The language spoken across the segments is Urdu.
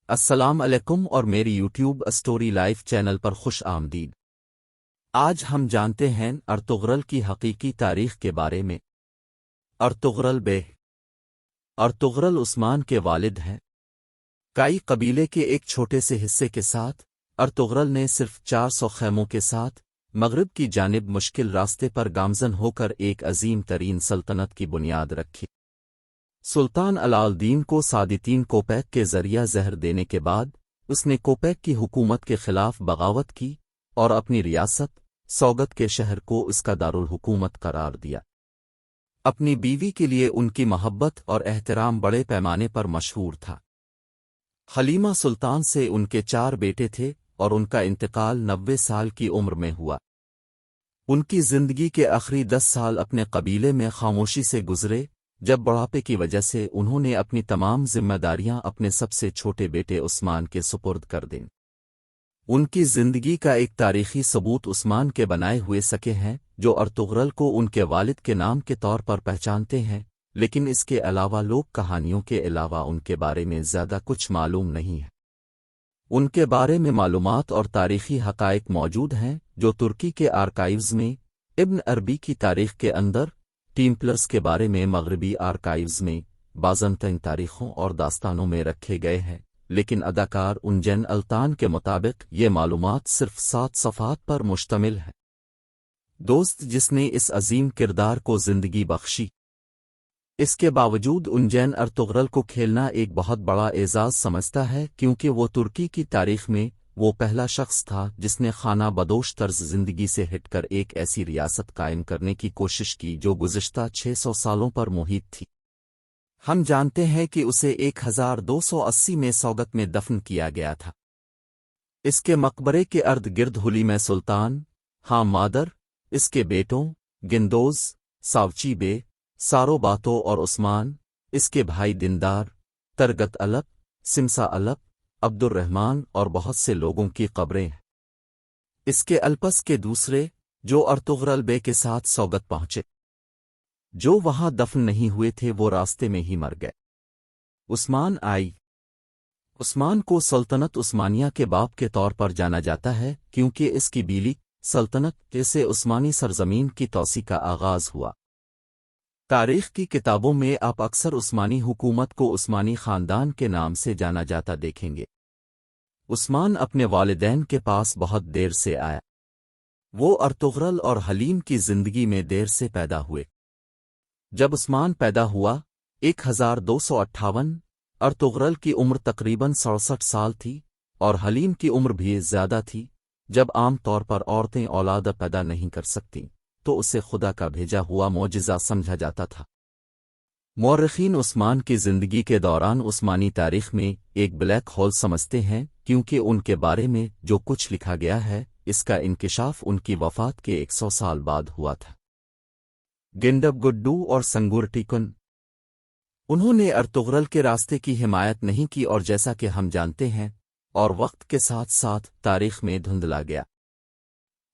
السلام علیکم اور میری یوٹیوب اسٹوری لائف چینل پر خوش آمدید۔ آج ہم جانتے ہیں ارطغرل کی حقیقی تاریخ کے بارے میں۔ ارطغرل بے ارطغرل عثمان کے والد ہیں۔ کائی قبیلے کے ایک چھوٹے سے حصے کے ساتھ ارطغرل نے صرف 400 خیموں کے ساتھ مغرب کی جانب مشکل راستے پر گامزن ہو کر ایک عظیم ترین سلطنت کی بنیاد رکھی۔ سلطان علاء الدین کو صادتین کوپیک کے ذریعہ زہر دینے کے بعد اس نے کوپیک کی حکومت کے خلاف بغاوت کی اور اپنی ریاست سوگت کے شہر کو اس کا دارالحکومت قرار دیا۔ اپنی بیوی کے لیے ان کی محبت اور احترام بڑے پیمانے پر مشہور تھا۔ حلیمہ سلطان سے ان کے 4 بیٹے تھے اور ان کا انتقال 90 سال کی عمر میں ہوا۔ ان کی زندگی کے آخری 10 سال اپنے قبیلے میں خاموشی سے گزرے، جب بڑھاپے کی وجہ سے انہوں نے اپنی تمام ذمہ داریاں اپنے سب سے چھوٹے بیٹے عثمان کے سپرد کر دیں۔ ان کی زندگی کا ایک تاریخی ثبوت عثمان کے بنائے ہوئے سکے ہیں جو ارطغرل کو ان کے والد کے نام کے طور پر پہچانتے ہیں، لیکن اس کے علاوہ لوک کہانیوں کے علاوہ ان کے بارے میں زیادہ کچھ معلوم نہیں ہے۔ ان کے بارے میں معلومات اور تاریخی حقائق موجود ہیں جو ترکی کے آرکائیوز میں، ابن عربی کی تاریخ کے اندر، ٹیمپلرز کے بارے میں مغربی آرکائیوز میں، بازنطین تاریخوں اور داستانوں میں رکھے گئے ہیں، لیکن اداکار انجین الطان کے مطابق یہ معلومات صرف 7 صفحات پر مشتمل ہے۔ دوست جس نے اس عظیم کردار کو زندگی بخشی۔ اس کے باوجود انجین ارطغرل کو کھیلنا ایک بہت بڑا اعزاز سمجھتا ہے کیونکہ وہ ترکی کی تاریخ میں وہ پہلا شخص تھا جس نے خانہ بدوش طرز زندگی سے ہٹ کر ایک ایسی ریاست قائم کرنے کی کوشش کی جو گزشتہ 600 سالوں پر محیط تھی۔ ہم جانتے ہیں کہ اسے 1280 میں سوگت میں دفن کیا گیا تھا۔ اس کے مقبرے کے ارد گرد حلیمہ سلطان، حام مادر، اس کے بیٹوں گندوز، ساوچی بے، سارو باتو اور عثمان، اس کے بھائی دیندار، ترگت الپ، سمسا الپ، عبد الرحمن اور بہت سے لوگوں کی قبریں ہیں۔ اس کے الپس کے دوسرے جو ارطغرل بے کے ساتھ سوگت پہنچے، جو وہاں دفن نہیں ہوئے تھے، وہ راستے میں ہی مر گئے۔ عثمان کو سلطنت عثمانیہ کے باپ کے طور پر جانا جاتا ہے کیونکہ اس کی بیلی سلطنت سے عثمانی سرزمین کی توسیع کا آغاز ہوا۔ تاریخ کی کتابوں میں آپ اکثر عثمانی حکومت کو عثمانی خاندان کے نام سے جانا جاتا دیکھیں گے۔ عثمان اپنے والدین کے پاس بہت دیر سے آیا۔ وہ ارطغرل اور حلیم کی زندگی میں دیر سے پیدا ہوئے۔ جب عثمان پیدا ہوا 1258، ارطغرل کی عمر تقریباً 67 سال تھی اور حلیم کی عمر بھی زیادہ تھی۔ جب عام طور پر عورتیں اولاد پیدا نہیں کر سکتیں تو اسے خدا کا بھیجا ہوا معجزہ سمجھا جاتا تھا۔ مورخین عثمان کی زندگی کے دوران عثمانی تاریخ میں ایک بلیک ہول سمجھتے ہیں کیونکہ ان کے بارے میں جو کچھ لکھا گیا ہے اس کا انکشاف ان کی وفات کے 100 سال بعد ہوا تھا۔ گنڈب گڈو اور سنگورٹیکن، انہوں نے ارطغرل کے راستے کی حمایت نہیں کی اور جیسا کہ ہم جانتے ہیں اور وقت کے ساتھ ساتھ تاریخ میں دھندلا گیا۔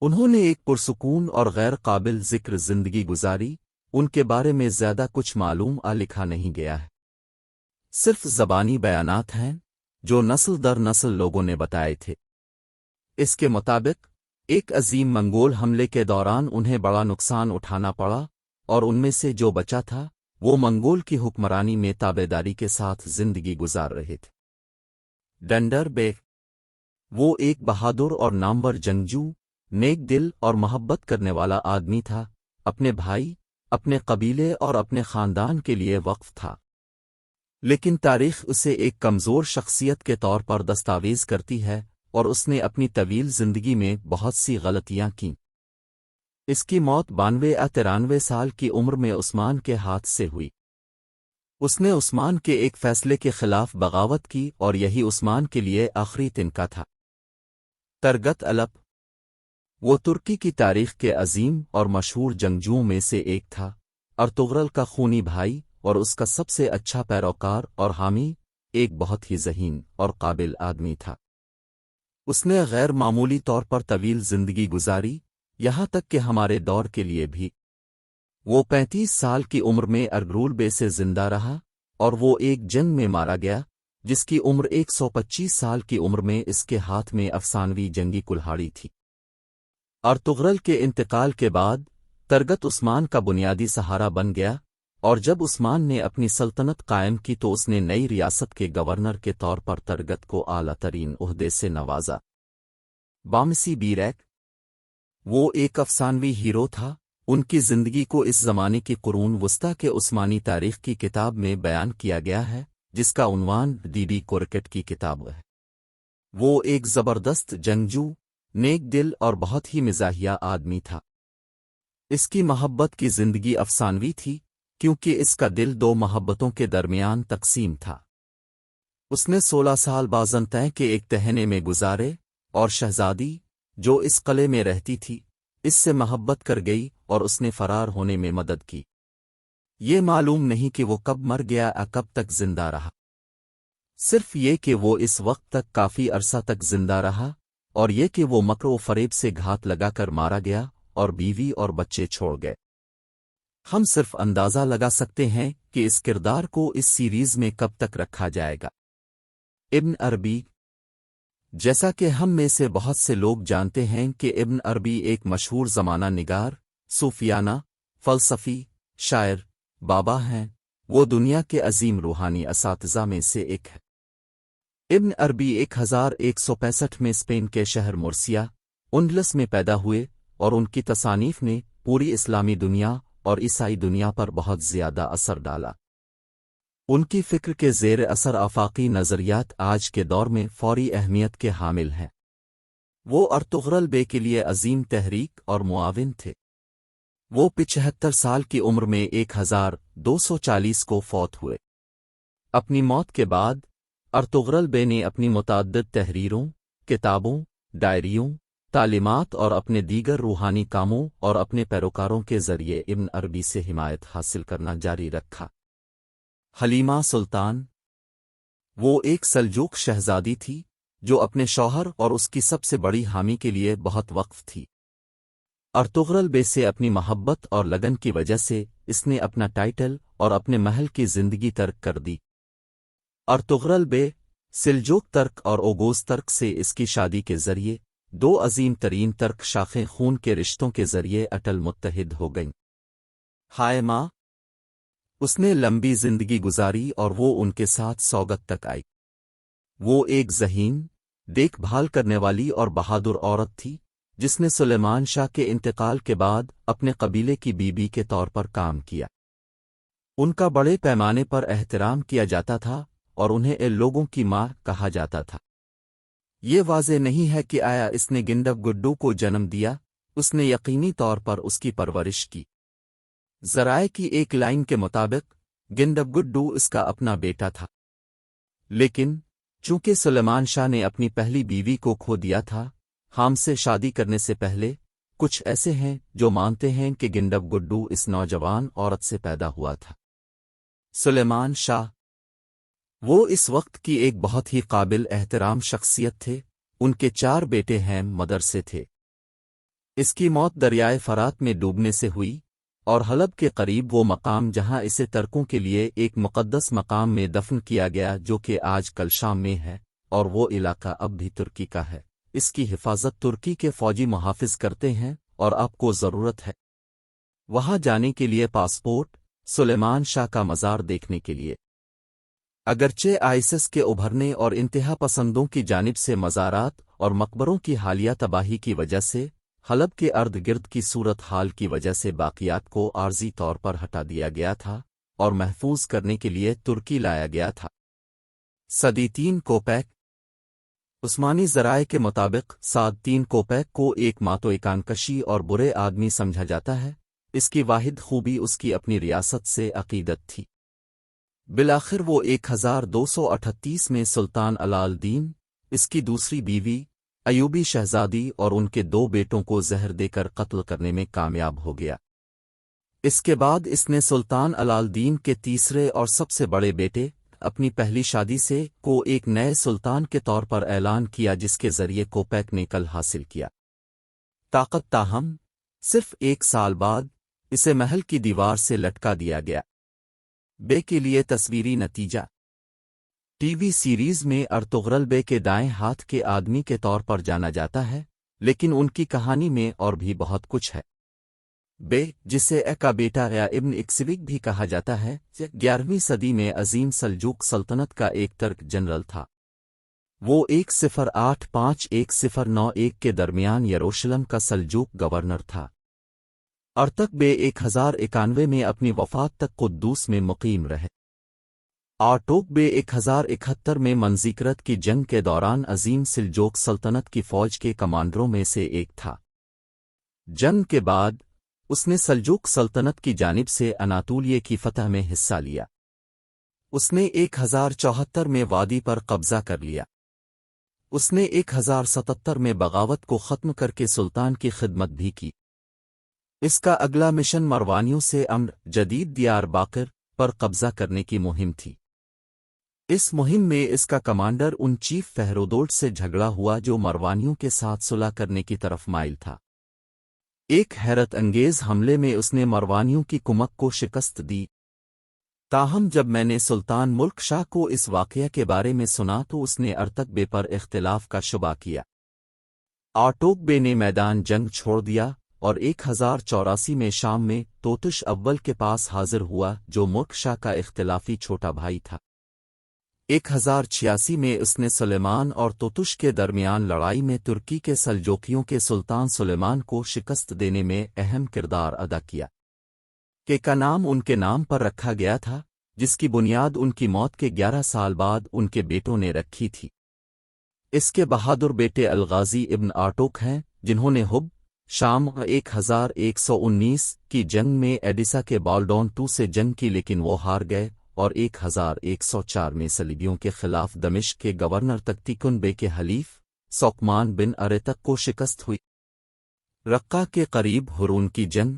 انہوں نے ایک پرسکون اور غیر قابل ذکر زندگی گزاری۔ ان کے بارے میں زیادہ کچھ معلوم لکھا نہیں گیا ہے، صرف زبانی بیانات ہیں جو نسل در نسل لوگوں نے بتائے تھے۔ اس کے مطابق ایک عظیم منگول حملے کے دوران انہیں بڑا نقصان اٹھانا پڑا اور ان میں سے جو بچا تھا وہ منگول کی حکمرانی میں تابعداری کے ساتھ زندگی گزار رہے تھے۔ ڈنڈر بیگ، وہ ایک بہادر اور نامور جنگجو، نیک دل اور محبت کرنے والا آدمی تھا، اپنے بھائی، اپنے قبیلے اور اپنے خاندان کے لیے وقف تھا، لیکن تاریخ اسے ایک کمزور شخصیت کے طور پر دستاویز کرتی ہے اور اس نے اپنی طویل زندگی میں بہت سی غلطیاں کیں۔ اس کی موت 92-93 سال کی عمر میں عثمان کے ہاتھ سے ہوئی۔ اس نے عثمان کے ایک فیصلے کے خلاف بغاوت کی اور یہی عثمان کے لیے آخری تنکا تھا۔ ترگت الپ، وہ ترکی کی تاریخ کے عظیم اور مشہور جنگجوؤں میں سے ایک تھا، ارطغرل کا خونی بھائی اور اس کا سب سے اچھا پیروکار اور حامی، ایک بہت ہی ذہین اور قابل آدمی تھا۔ اس نے غیر معمولی طور پر طویل زندگی گزاری، یہاں تک کہ ہمارے دور کے لیے بھی۔ وہ 35 سال کی عمر میں ارغرول بے سے زندہ رہا اور وہ ایک جنگ میں مارا گیا جس کی عمر 125 سال کی عمر میں اس کے ہاتھ میں افسانوی جنگی کلہاڑی تھی۔ ارطغرل کے انتقال کے بعد ترگت عثمان کا بنیادی سہارا بن گیا، اور جب عثمان نے اپنی سلطنت قائم کی تو اس نے نئی ریاست کے گورنر کے طور پر ترگت کو اعلیٰ ترین عہدے سے نوازا۔ بامسی بیریک، وہ ایک افسانوی ہیرو تھا۔ ان کی زندگی کو اس زمانے کی قرون وسطی کے عثمانی تاریخ کی کتاب میں بیان کیا گیا ہے، جس کا عنوان بی کرکٹ کی کتاب ہے۔ وہ ایک زبردست جنگجو، نیک دل اور بہت ہی مزاحیہ آدمی تھا۔ اس کی محبت کی زندگی افسانوی تھی، کیونکہ اس کا دل دو محبتوں کے درمیان تقسیم تھا۔ اس نے 16 سال بازنطین کے ایک تہنے میں گزارے، اور شہزادی، جو اس قلعے میں رہتی تھی، اس سے محبت کر گئی اور اس نے فرار ہونے میں مدد کی۔ یہ معلوم نہیں کہ وہ کب مر گیا یا کب تک زندہ رہا، صرف یہ کہ وہ اس وقت تک کافی عرصہ تک زندہ رہا، اور یہ کہ وہ مکر و فریب سے گھات لگا کر مارا گیا اور بیوی اور بچے چھوڑ گئے۔ ہم صرف اندازہ لگا سکتے ہیں کہ اس کردار کو اس سیریز میں کب تک رکھا جائے گا۔ ابن عربی، جیسا کہ ہم میں سے بہت سے لوگ جانتے ہیں کہ ابن عربی ایک مشہور زمانہ نگار، صوفیانہ، فلسفی، شاعر، بابا ہیں۔ وہ دنیا کے عظیم روحانی اساتذہ میں سے ایک ہے۔ ابن عربی 1165 میں اسپین کے شہر مرسیا، اندلس میں پیدا ہوئے، اور ان کی تصانیف نے پوری اسلامی دنیا اور عیسائی دنیا پر بہت زیادہ اثر ڈالا۔ ان کی فکر کے زیر اثر آفاقی نظریات آج کے دور میں فوری اہمیت کے حامل ہیں۔ وہ ارطغرل بے کے لیے عظیم تحریک اور معاون تھے۔ وہ 75 سال کی عمر میں 1240 کو فوت ہوئے۔ اپنی موت کے بعد ارطغرل بے نے اپنی متعدد تحریروں، کتابوں، ڈائریوں، تعلیمات اور اپنے دیگر روحانی کاموں اور اپنے پیروکاروں کے ذریعے ابن عربی سے حمایت حاصل کرنا جاری رکھا۔ حلیمہ سلطان، وہ ایک سلجوق شہزادی تھی جو اپنے شوہر اور اس کی سب سے بڑی حامی کے لیے بہت وقف تھی۔ ارطغرل بے سے اپنی محبت اور لگن کی وجہ سے اس نے اپنا ٹائٹل اور اپنے محل کی زندگی ترک کر دی۔ ارطغرل بے، سلجوق ترک اور اوغوز ترک سے اس کی شادی کے ذریعے دو عظیم ترین ترک شاخیں خون کے رشتوں کے ذریعے اٹل متحد ہو گئیں۔ ہائے ماں، اس نے لمبی زندگی گزاری اور وہ ان کے ساتھ سوگت تک آئی۔ وہ ایک ذہین، دیکھ بھال کرنے والی اور بہادر عورت تھی، جس نے سلیمان شاہ کے انتقال کے بعد اپنے قبیلے کی بیوی کے طور پر کام کیا۔ ان کا بڑے پیمانے پر احترام کیا جاتا تھا اور انہیں لوگوں کی ماں کہا جاتا تھا۔ یہ واضح نہیں ہے کہ آیا اس نے گنڈب گڈو کو جنم دیا، اس نے یقینی طور پر اس کی پرورش کی۔ ذرائع کی ایک لائن کے مطابق گنڈب گڈو اس کا اپنا بیٹا تھا، لیکن چونکہ سلیمان شاہ نے اپنی پہلی بیوی کو کھو دیا تھا ہم سے شادی کرنے سے پہلے، کچھ ایسے ہیں جو مانتے ہیں کہ گنڈب گڈو اس نوجوان عورت سے پیدا ہوا تھا۔ سلیمان شاہ، وہ اس وقت کی ایک بہت ہی قابل احترام شخصیت تھے۔ ان کے 4 بیٹے ہیم مدرسے تھے۔ اس کی موت دریائے فرات میں ڈوبنے سے ہوئی، اور حلب کے قریب وہ مقام جہاں اسے ترکوں کے لیے ایک مقدس مقام میں دفن کیا گیا جو کہ آج کل شام میں ہے، اور وہ علاقہ اب بھی ترکی کا ہے۔ اس کی حفاظت ترکی کے فوجی محافظ کرتے ہیں، اور آپ کو ضرورت ہے وہاں جانے کے لیے پاسپورٹ، سلیمان شاہ کا مزار دیکھنے کے لیے۔ اگرچہ آئیسس کے ابھرنے اور انتہا پسندوں کی جانب سے مزارات اور مقبروں کی حالیہ تباہی کی وجہ سے حلب کے ارد گرد کی صورت حال کی وجہ سے باقیات کو عارضی طور پر ہٹا دیا گیا تھا اور محفوظ کرنے کے لیے ترکی لایا گیا تھا۔ صدی 3 کوپیک، عثمانی ذرائع کے مطابق ساد 3 کوپیک کو ایک ماتوئکان کشی اور برے آدمی سمجھا جاتا ہے۔ اس کی واحد خوبی اس کی اپنی ریاست سے عقیدت تھی۔ بالآخر وہ 1238 میں سلطان علاء الدین، اس کی دوسری بیوی، ایوبی شہزادی اور ان کے 2 بیٹوں کو زہر دے کر قتل کرنے میں کامیاب ہو گیا۔ اس کے بعد اس نے سلطان علاء الدین کے تیسرے اور سب سے بڑے بیٹے، اپنی پہلی شادی سے کو ایک نئے سلطان کے طور پر اعلان کیا جس کے ذریعے کوپیک نے کل حاصل کیا۔ طاقت تاہم، صرف 1 سال بعد اسے محل کی دیوار سے لٹکا دیا گیا۔ بے کے لیے تصویری نتیجہ ٹی وی سیریز میں ارطغرل بے کے دائیں ہاتھ کے آدمی کے طور پر جانا جاتا ہے، لیکن ان کی کہانی میں اور بھی بہت کچھ ہے۔ بے، جسے کا بیٹا یا ابن اکسوک بھی کہا جاتا ہے، 11ویں صدی میں عظیم سلجوق سلطنت کا ایک ترک جنرل تھا۔ وہ 1085-1091 کے درمیان یروشلم کا سلجوق گورنر تھا۔ ارتک بے 1091 میں اپنی وفات تک قدوس میں مقیم رہے۔ آرٹوک بے 1071 میں منزیکرت کی جنگ کے دوران عظیم سلجوق سلطنت کی فوج کے کمانڈروں میں سے ایک تھا۔ جنگ کے بعد اس نے سلجوق سلطنت کی جانب سے اناطولیہ کی فتح میں حصہ لیا۔ اس نے 1074 میں وادی پر قبضہ کر لیا۔ اس نے 1077 میں بغاوت کو ختم کر کے سلطان کی خدمت بھی کی۔ اس کا اگلا مشن مروانیوں سے امر جدید دیار باقر پر قبضہ کرنے کی مہم تھی۔ اس مہم میں اس کا کمانڈر ان چیف فہرودوٹ سے جھگڑا ہوا جو مروانیوں کے ساتھ صلح کرنے کی طرف مائل تھا۔ ایک حیرت انگیز حملے میں اس نے مروانیوں کی کمک کو شکست دی۔ تاہم جب میں نے سلطان ملک شاہ کو اس واقعہ کے بارے میں سنا تو اس نے ارتک بے پر اختلاف کا شبہ کیا۔ آرٹوک بے نے میدان جنگ چھوڑ دیا اور 1084 میں شام میں توتش اول کے پاس حاضر ہوا جو ملک شاہ کا اختلافی چھوٹا بھائی تھا۔ 1086 میں اس نے سلیمان اور توتش کے درمیان لڑائی میں ترکی کے سلجوقیوں کے سلطان سلیمان کو شکست دینے میں اہم کردار ادا کیا۔ کا نام ان کے نام پر رکھا گیا تھا، جس کی بنیاد ان کی موت کے 11 سال بعد ان کے بیٹوں نے رکھی تھی۔ اس کے بہادر بیٹے الغازی ابن آرٹوک ہیں، جنہوں نے حب شام 1119 کی جنگ میں ایڈیسا کے بالڈون II سے جنگ کی، لیکن وہ ہار گئے اور 1104 میں صلیبیوں کے خلاف دمشق کے گورنر تکتیکن بے کے حلیف سوکمان بن ارتک کو شکست ہوئی۔ رقہ کے قریب ہرون کی جنگ۔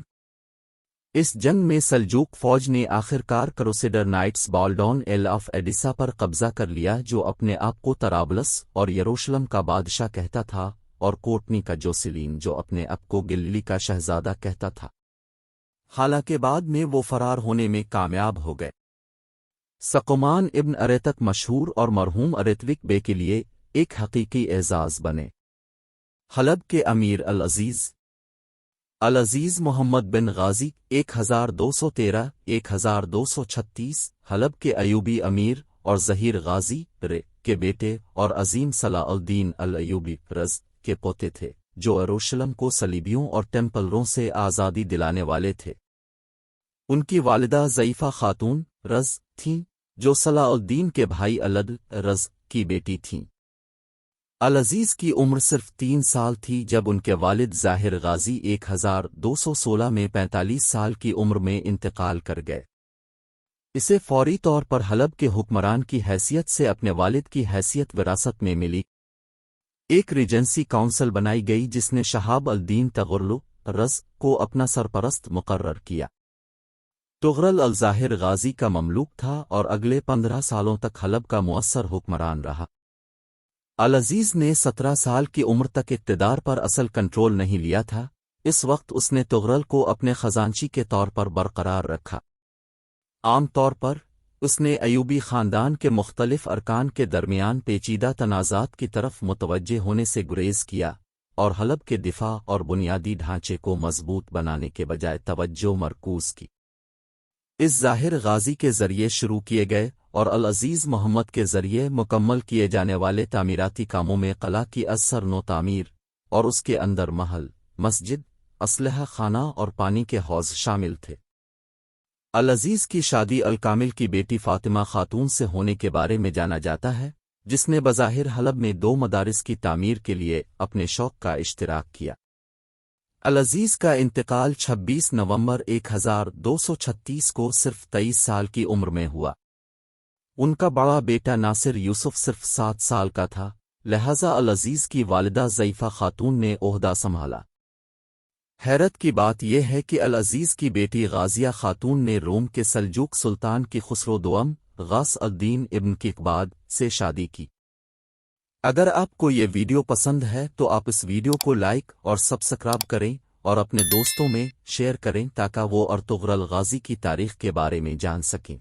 اس جنگ میں سلجوق فوج نے آخرکار کروسیڈر نائٹس بالڈون آف ایڈیسا پر قبضہ کر لیا، جو اپنے آپ کو طرابلس اور یروشلم کا بادشاہ کہتا تھا، اور کوٹنی کا جوسلین جو اپنے آپ کو گلیلی کا شہزادہ کہتا تھا۔ حالانکہ بعد میں وہ فرار ہونے میں کامیاب ہو گئے۔ سقمان ابن ارتک مشہور اور مرحوم ارتوک بے کے لیے ایک حقیقی اعزاز بنے۔ حلب کے امیر العزیز محمد بن غازی 1213-1236 حلب کے ایوبی امیر اور ظہیر غازی کے بیٹے اور عظیم صلاح الدین الایوبی رز کے پوتے تھے، جو یروشلم کو صلیبیوں اور ٹیمپلروں سے آزادی دلانے والے تھے۔ ان کی والدہ ضعیفہ خاتون رز تھیں، جو صلاح الدین کے بھائی الد رز کی بیٹی تھیں۔ العزیز کی عمر صرف 3 سال تھی جب ان کے والد ظاہر غازی 1216 میں 45 سال کی عمر میں انتقال کر گئے۔ اسے فوری طور پر حلب کے حکمران کی حیثیت سے اپنے والد کی حیثیت وراثت میں ملی۔ ایک ریجنسی کونسل بنائی گئی جس نے شہاب الدین تغرل رز کو اپنا سرپرست مقرر کیا۔ تغرل الظاہر غازی کا مملوک تھا اور اگلے 15 سالوں تک حلب کا مؤثر حکمران رہا۔ العزیز نے 17 سال کی عمر تک اقتدار پر اصل کنٹرول نہیں لیا تھا۔ اس وقت اس نے تغرل کو اپنے خزانچی کے طور پر برقرار رکھا۔ عام طور پر اس نے ایوبی خاندان کے مختلف ارکان کے درمیان پیچیدہ تنازعات کی طرف متوجہ ہونے سے گریز کیا اور حلب کے دفاع اور بنیادی ڈھانچے کو مضبوط بنانے کے بجائے توجہ مرکوز کی۔ اس ظاہر غازی کے ذریعے شروع کیے گئے اور العزیز محمد کے ذریعے مکمل کیے جانے والے تعمیراتی کاموں میں قلعہ کی ازسر نو تعمیر اور اس کے اندر محل، مسجد، اسلحہ خانہ اور پانی کے حوض شامل تھے۔ العزیز کی شادی الکامل کی بیٹی فاطمہ خاتون سے ہونے کے بارے میں جانا جاتا ہے، جس نے بظاہر حلب میں 2 مدارس کی تعمیر کے لیے اپنے شوق کا اشتراک کیا۔ العزیز کا انتقال 26 نومبر 1236 کو صرف 23 سال کی عمر میں ہوا۔ ان کا بڑا بیٹا ناصر یوسف صرف 7 سال کا تھا، لہذا العزیز کی والدہ ضعیفہ خاتون نے عہدہ سنبھالا۔ حیرت کی بات یہ ہے کہ العزیز کی بیٹی غازیہ خاتون نے روم کے سلجوق سلطان کی خسرو دوم غاث الدین ابن کیقباد سے شادی کی۔ اگر آپ کو یہ ویڈیو پسند ہے تو آپ اس ویڈیو کو لائک اور سبسکرائب کریں اور اپنے دوستوں میں شیئر کریں تاکہ وہ ارطغرل غازی کی تاریخ کے بارے میں جان سکیں۔